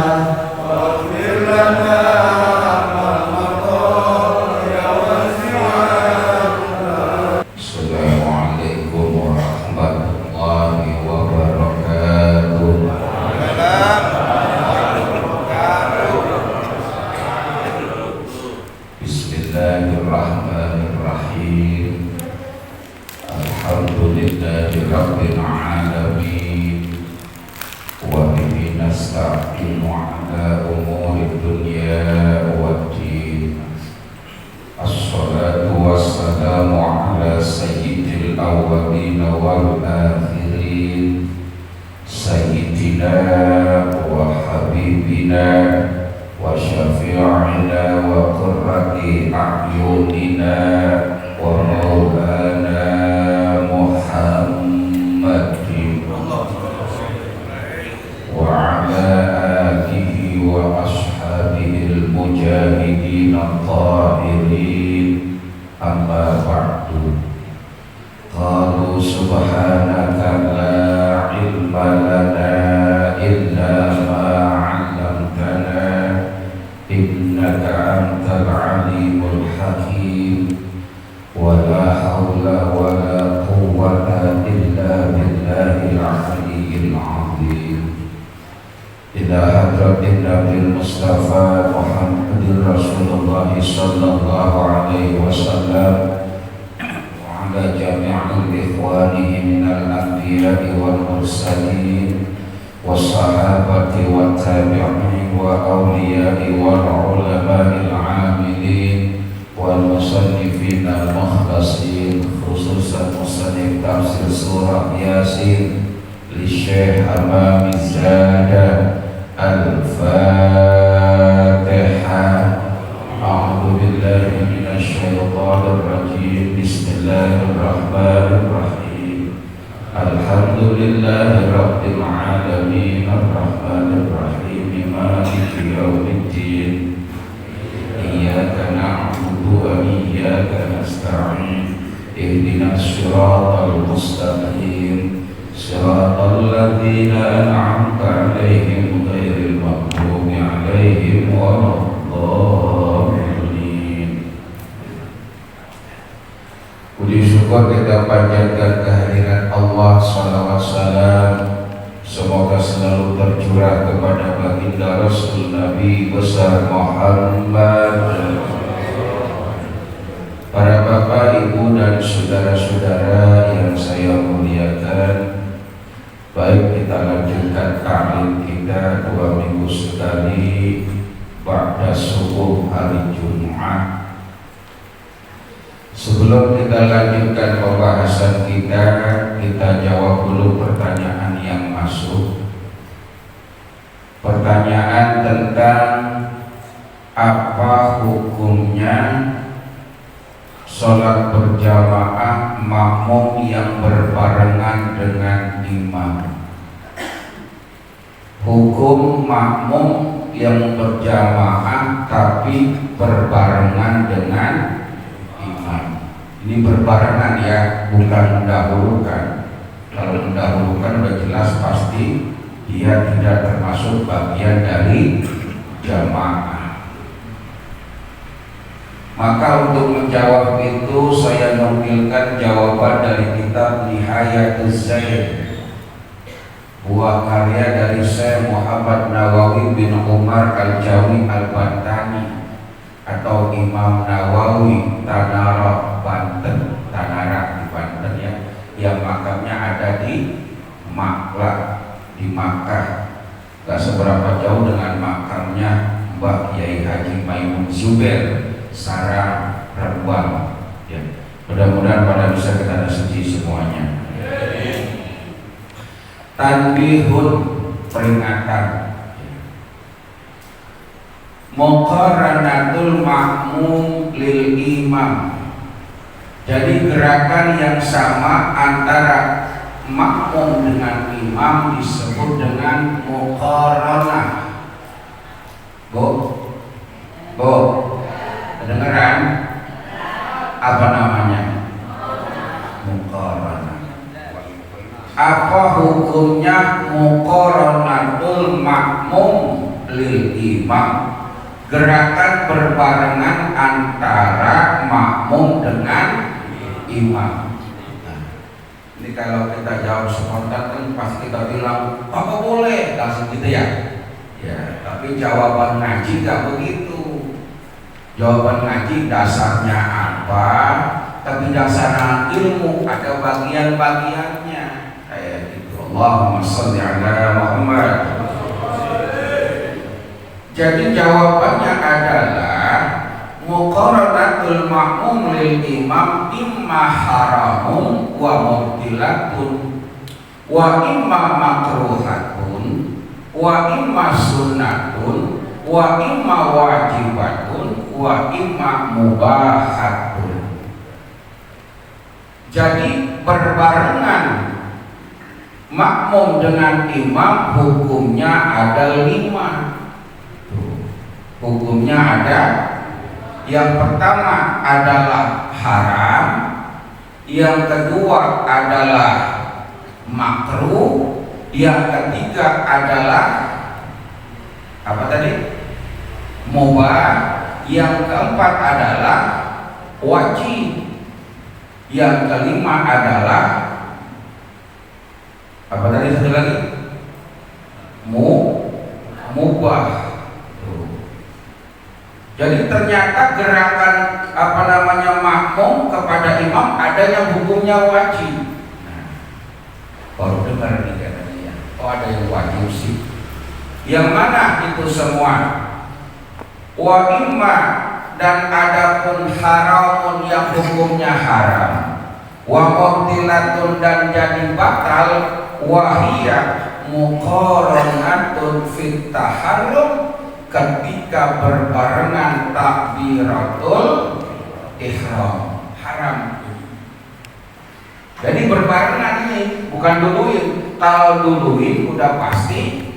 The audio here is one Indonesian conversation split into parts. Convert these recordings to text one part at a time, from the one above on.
واغفر لنا ما مضى يا واسع الرحمة. السلام عليكم ورحمة الله وبركاته. Bismillahirrahmanirrahim. Alhamdulillahi rabbil alamin. Wa bihi nasta'inu ala umuri dunya waddin. Assalatu wassalamu ala sayyidil awwalin wal akhirin, sayyidina wa habibina wa syafi'ina wa qurrati a'yunina wa maulana Muhammadin wa ala alihi wa ashabihil mujahidin at-tahirin. Amma ba'du. Qalu subhanaka la ilma lana illa ma 'allamtana innaka antal alimul hakim. Wa la hawla wa la quwwata illa billahil aliyyil azim. Ila hadratin Nabil Mustafa Muhammadir Rasulullah sallallahu alaihi wasallam wa ala jami'il ikhwanihi minal anbiya'i wal mursalin wassahabati wa tabi'in wa awliya'i wal ulama'il 'amilin wal musannifin al mukhlasin, khususan musannif tafsir surah Yasin li Syekh Hamami Zada. Al-Fatihah. A'udzu billahi minasy syaithanir rajim. Bismillahirrahmanirrahim. Alhamdulillahi rabbil alamin arrahmanir rahim maliki yaumiddin. Iyyaka na'budu wa iyyaka nasta'in. Ihdinas siratal mustaqim. Siratal ladzina an'amta 'alaihim ghairil maghdubi 'alaihim waladdallin. Puji syukur kita panjatkan kehadirat Allah, salawat salam semoga selalu tercurah kepada baginda Rasul Nabi besar Muhammad. Para bapak, ibu dan saudara-saudara yang saya muliakan, baik kita lanjutkan ta'lim kita 2 minggu sekali ba'da subuh hari Jumat. Sebelum kita lanjutkan pembahasan kita jawab dulu pertanyaan yang masuk. Pertanyaan tentang apa hukumnya sholat berjamaah makmum yang berbarengan dengan imam. Hukum makmum yang berjamaah tapi berbarengan dengan imam. Ini berbarengan ya, bukan mendahulukan. Kalau mendahulukan sudah jelas pasti dia tidak termasuk bagian dari jamaah. Maka untuk menjawab itu saya nukilkan jawaban dari kitab Nihayatuz Zaid, buah karya dari Syekh Muhammad Nawawi bin Umar Al-Jawi Al-Bantani atau Imam Nawawi Tanara Banten, Tanara di Banten ya, yang makamnya ada di Maklah di Makkah, gak seberapa jauh dengan makamnya Mbah Yai Haji Maimun Zubair Sarang Rebuan ya. Mudah-mudahan pada bisa kita suci semuanya. Tanbihun, peringatan. Muqaranatul makmum lil imam. Jadi gerakan yang sama antara makmum dengan imam disebut dengan muqaranah. Kedengeran? Apa namanya? Muqaranah. Apa hukumnya muqaranatul makmum lil imam, gerakan berbarengan antara makmum dengan imam? Nah, ini kalau kita jawab spontan kan pasti kita bilang apa boleh, langsung gitu ya. Ya, tapi jawaban ngaji gak begitu. Jawaban ngaji dasarnya apa, tapi dasar ilmu ada bagian-bagiannya. Kayak gitu. Allahumma sholli ala Muhammad. Jadi jawabannya adalah muqaranatul makmum lil imam imma haramun wa mubtilatun wa imma makruhatun wa imma sunnatun wa imma wajibatun wa imma mubahatun. Jadi berbarengan makmum dengan imam hukumnya ada 5. Hukumnya ada, yang pertama adalah haram, yang kedua adalah makruh, yang ketiga adalah apa tadi? Mubah, yang keempat adalah wajib, yang kelima adalah apa tadi satu lagi? Mubah. Jadi ternyata gerakan makmum kepada imam ada yang hukumnya wajib. Nah, baru dengar nih katanya ya. Oh ada yang wajib sih. Yang mana itu semua? Wa imma, dan adapun haramun yang hukumnya haram. Wa mubtilatun, dan jadi batal. Wahia muqaranatun fit taharrum, ketika berbarengan takbiratul ihram, haram. Jadi berbarengan ini bukan duluin. Kalau duluin udah pasti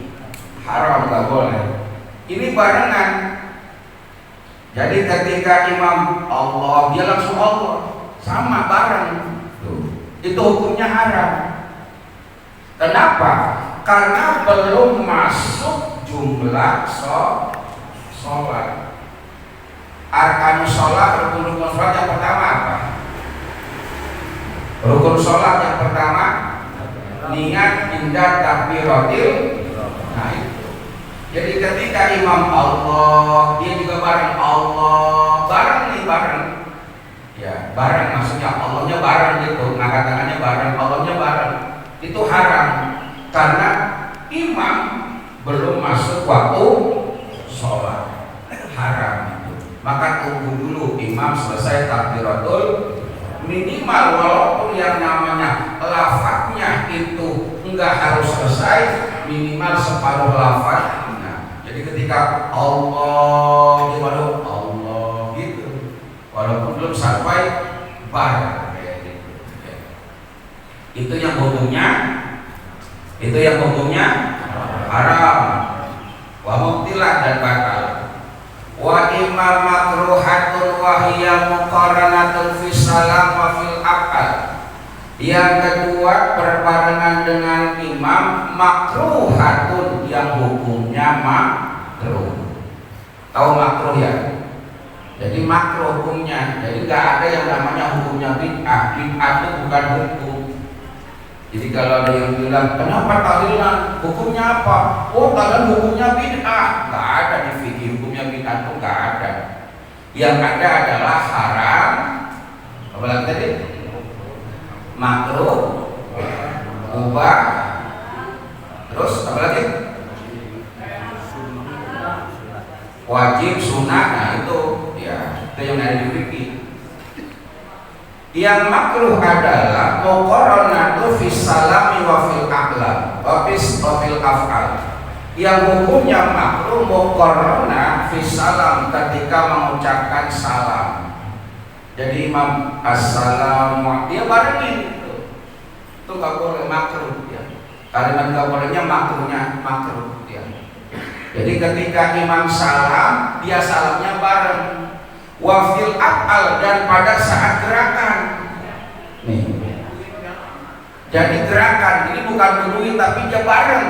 haram, nggak boleh. Ini barengan. Jadi ketika imam Allah, dia langsung Allah, sama bareng. Itu hukumnya haram. Kenapa? Karena belum masuk jumlah sholat. Arkanus sholat, rukun sholat yang pertama apa? Rukun sholat yang pertama niat indah takbiratil. Nah itu. Jadi ketika imam Allah, dia juga bareng Allah, bareng. Ya bareng, maksudnya Allahnya bareng gitu, ngangkat tangannya bareng, Allahnya bareng. Itu haram karena imam belum masuk waktu sholat, haram itu. Maka tunggu dulu imam selesai takbiratul, minimal walaupun yang namanya lafadznya itu enggak harus selesai, minimal separuh lafadznya. Jadi ketika Allah, dia baru Allah gitu, walaupun belum sampai bar. Itu yang hukumnya haram, wa mubtilah, dan batal. Wa imam makruhatun wa hiya muqaranatun fi salam wa fil aqal. Yang kedua berbarengan dengan imam makruhatun, yang hukumnya makruh. Tahu makruh ya? Jadi makruh hukumnya. Jadi nggak ada yang namanya hukumnya bid'ah. Bid'ah itu bukan hukum. Jadi kalau ada yang bilang, kenapa tahlilan? Hukumnya apa? Oh, tahlilan hukumnya bid'ah. Nggak ada di fikih hukumnya bid'ah, itu nggak ada. Yang ada adalah haram. Apa lagi tadi? Makruh, mubah, terus apa lagi? Wajib, sunnah. Nah itu yang ada di fikih. Yang makruh adalah muqaranatu fis salami wa fil aqlam wa fil af'al. Yang hukumnya makruh muqarana fis salam, ketika mengucapkan salam. Jadi imam assalamu, dia barengin itu nggak boleh, makruh ya. Kalimat nggak bolehnya makruhnya makruh ya. Jadi ketika imam salam, dia salamnya bareng. Wafil af'al, dan pada saat gerakan. Nih. Jadi gerakan ini bukan duluin tapi dia bareng.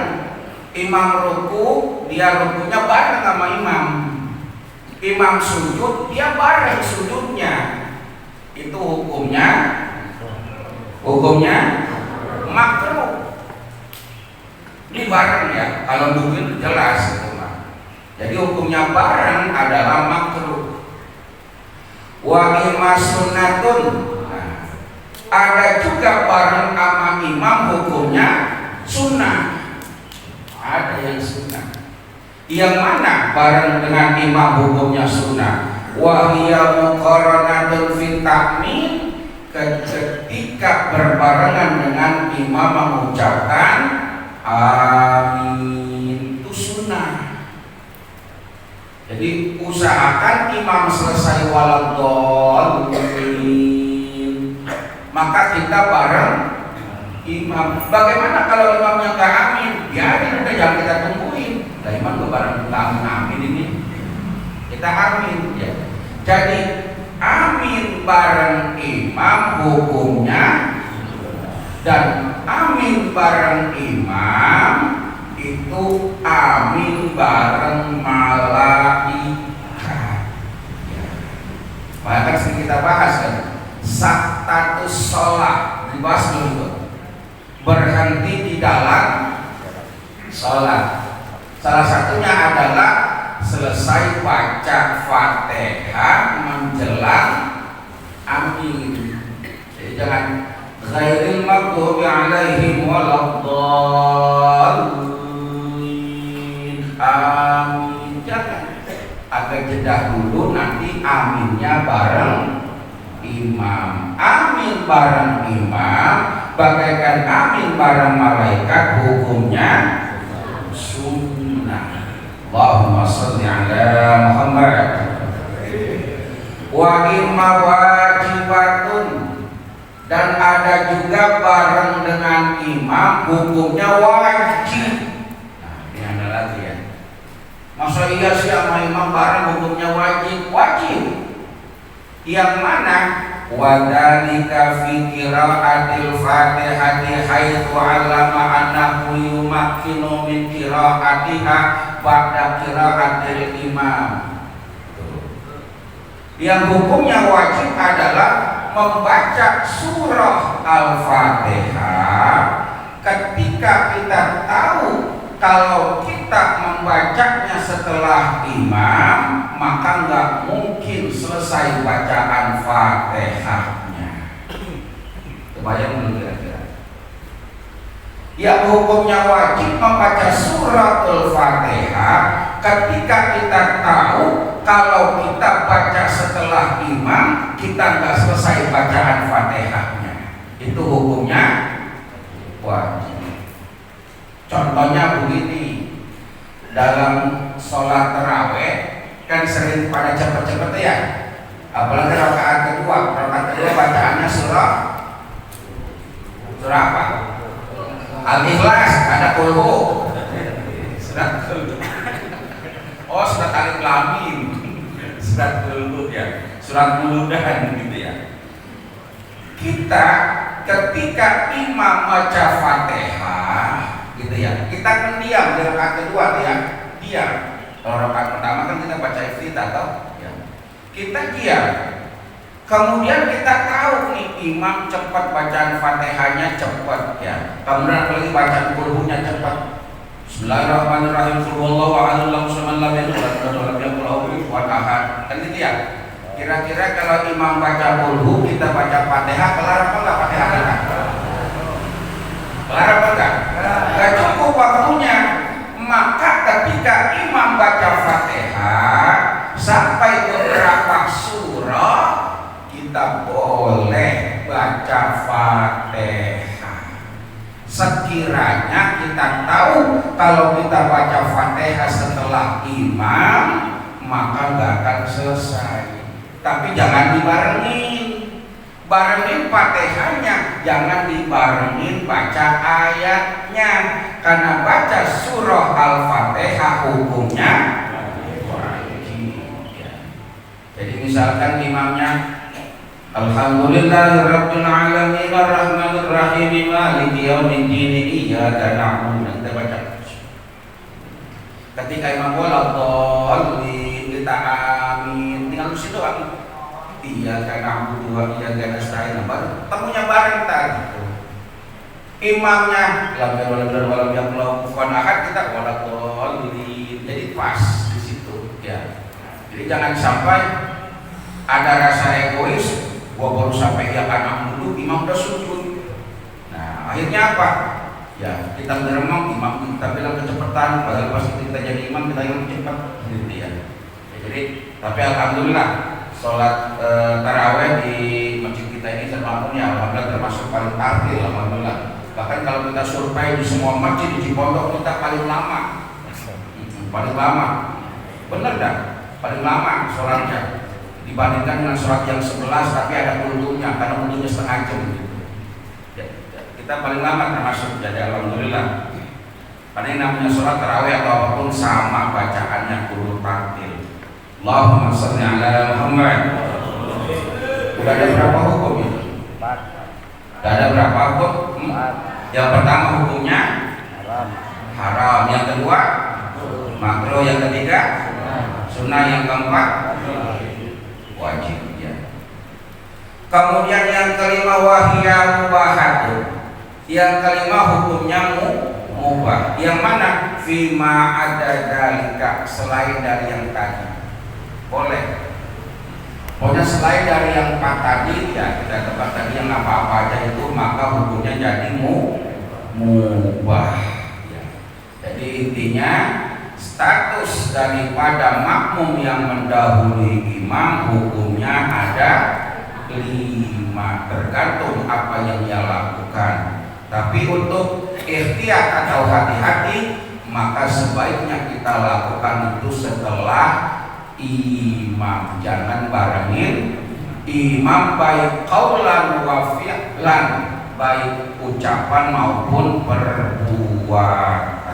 Imam ruku, dia rukunya bareng sama imam. Imam sujud, dia bareng sujudnya. Itu hukumnya makruh. Ini bareng ya, kalau duluin jelas itu mah. Jadi hukumnya bareng adalah makruh. Wa imam sunnatun. Ada juga bareng sama imam hukumnya sunnah. Ada yang sunnah. Yang mana bareng dengan imam hukumnya sunnah? Wa hiya muqaranatun fi ta'min, ketika berbarengan dengan imam mengucapkan amin, itu sunnah. Jadi usahakan imam selesai waladhdallin, maka kita bareng imam. Bagaimana kalau imamnya nggak amin? Biarin udah, jangan kita tungguin. Nah, imam tuh bareng kita amin ini, kita amin ya. Jadi amin bareng imam hukumnya, dan amin bareng imam itu amin bareng malaikat. Maka sering kita bahas kan, status sholat dibahas dulu. Berhenti di dalam sholat. Salah satunya adalah selesai baca Fatihah menjelang amin. Jadi jangan ghairil maghdubi alaihim waladdallin amin, jangan. Agak jeda dulu, nanti aminnya bareng imam. Amin bareng imam bagaikan amin bareng malaikat, hukumnya sunnah. Allahumma sholli ala Muhammad. Wa imma wajibatun, dan ada juga bareng dengan imam hukumnya wajib. Nah, ini ada lagi ya. Masa iya sih sama imam bareng hukumnya wajib? Wajib. Yang mana? Wadhalika fi qiraatil Fatihati haitsu 'allama annahu yumakkinu min qiraatiha ba'da qiraatil imam. Yang hukumnya wajib adalah membaca surah Al-Fatihah ketika kita tahu kalau kita membacanya setelah imam, maka nggak mungkin selesai bacaan Fatihahnya. Kebayang belum kira-kira? Yang hukumnya wajib membaca suratul Fatihah ketika kita tahu kalau kita baca setelah imam, kita nggak selesai bacaan Fatihahnya. Itu hukumnya wajib. Contohnya begini, dalam sholat taraweh kan sering pada cepet-cepet ya, apalagi rakaat kedua bacaannya surah apa? Al-Ikhlas, ada kulhu, surat kulhu. Oh, surat Alif Lam Mim, surat kulhu ya, surat muludan gitu ya. Kita ketika imam baca Fatihah gitu ya, kita kan diam di rakaat kedua ya, diam. Kalau rakaat pertama kan kita baca iftitah atau ya. Kita diam. Kemudian kita tahu nih imam cepat bacaan Fatihahnya cepat ya. Kemudian apalagi bacaan kulhunya cepat. Bismillahirrahmanirrahim. Qul huwallahu ahad, Allahu lam yalid walam yulad kan gitu ya. Kira-kira kalau imam baca kulhu, kita baca Fatihah, kelar apa enggak Fatihah kita? Kelar apa enggak? Enggak cukup waktunya. Maka ketika imam baca Fatihah sampai beberapa surah, kita boleh baca Fatihah. Sekiranya kita tahu kalau kita baca Fatihah setelah imam, maka nggak akan selesai. Tapi jangan dibarengin, barengin Fatihahnya, jangan dibarengin baca ayatnya. Karena baca surah Al-Fatihah hukumnya wajib. Jadi misalkan imamnya Alhamdulillahirabbil alamin arrahmanir rahim maliki yaumiddin iyyaka na'budu wa iyyaka nasta'in. Ketika imam waladhdallin kita amin tinggal di situ doang. Iyyaka na'budu wa iyyaka nasta'in. Baru temunya bareng tadi gitu. Imamnya lam yalid walam yulad kufuwan ahad, kita waladhdallin. Jadi pas di situ ya. Jadi jangan sampai ada rasa egois, gua baru sampai ya anak dulu, imam udah sujud. Nah, akhirnya apa? Ya, kita ngeremang, imam kita bilang kecepatan, padahal pas kita jadi imam kita yang cepat, gitu ya. Jadi, tapi alhamdulillah, sholat taraweh di masjid kita ini terbangun ya, alhamdulillah termasuk paling tartil, alhamdulillah. Bahkan kalau kita survei di semua masjid di Cipondok kita paling lama, paling lama, bener dah, paling lama sholatnya. Dibandingkan dengan sholat yang 11 tapi ada kultunya, karena kultunya setengah jam gitu. Ya, kita paling lama termasuk, jadi alhamdulillah. Karena yang namanya sholat tarawih atau apapun sama bacaannya kudu taktil. Allahumma sholli ala Muhammad. Udah ada berapa hukum itu? 4. Udah ada berapa hukum? 4. Yang pertama hukumnya haram. Yang kedua makruh. Yang ketiga sunnah. Yang keempat wajib ya. Kemudian yang kelima wahya mubahatun. Yang kelima hukumnya mubah. Yang mana? Fima ada dalika, selain dari yang tadi. Boleh. Pokoknya selain dari yang 4 tadi ya, kita tebak tadi yang apa-apa aja itu maka hukumnya jadi mubah ya. Jadi intinya status daripada makmum yang mendahului imam hukumnya ada 5, tergantung apa yang dia lakukan. Tapi untuk ikhtiyat atau hati-hati maka sebaiknya kita lakukan itu setelah imam, jangan barengin imam, baik qaulan wa fi'lan, baik ucapan maupun perbuatan.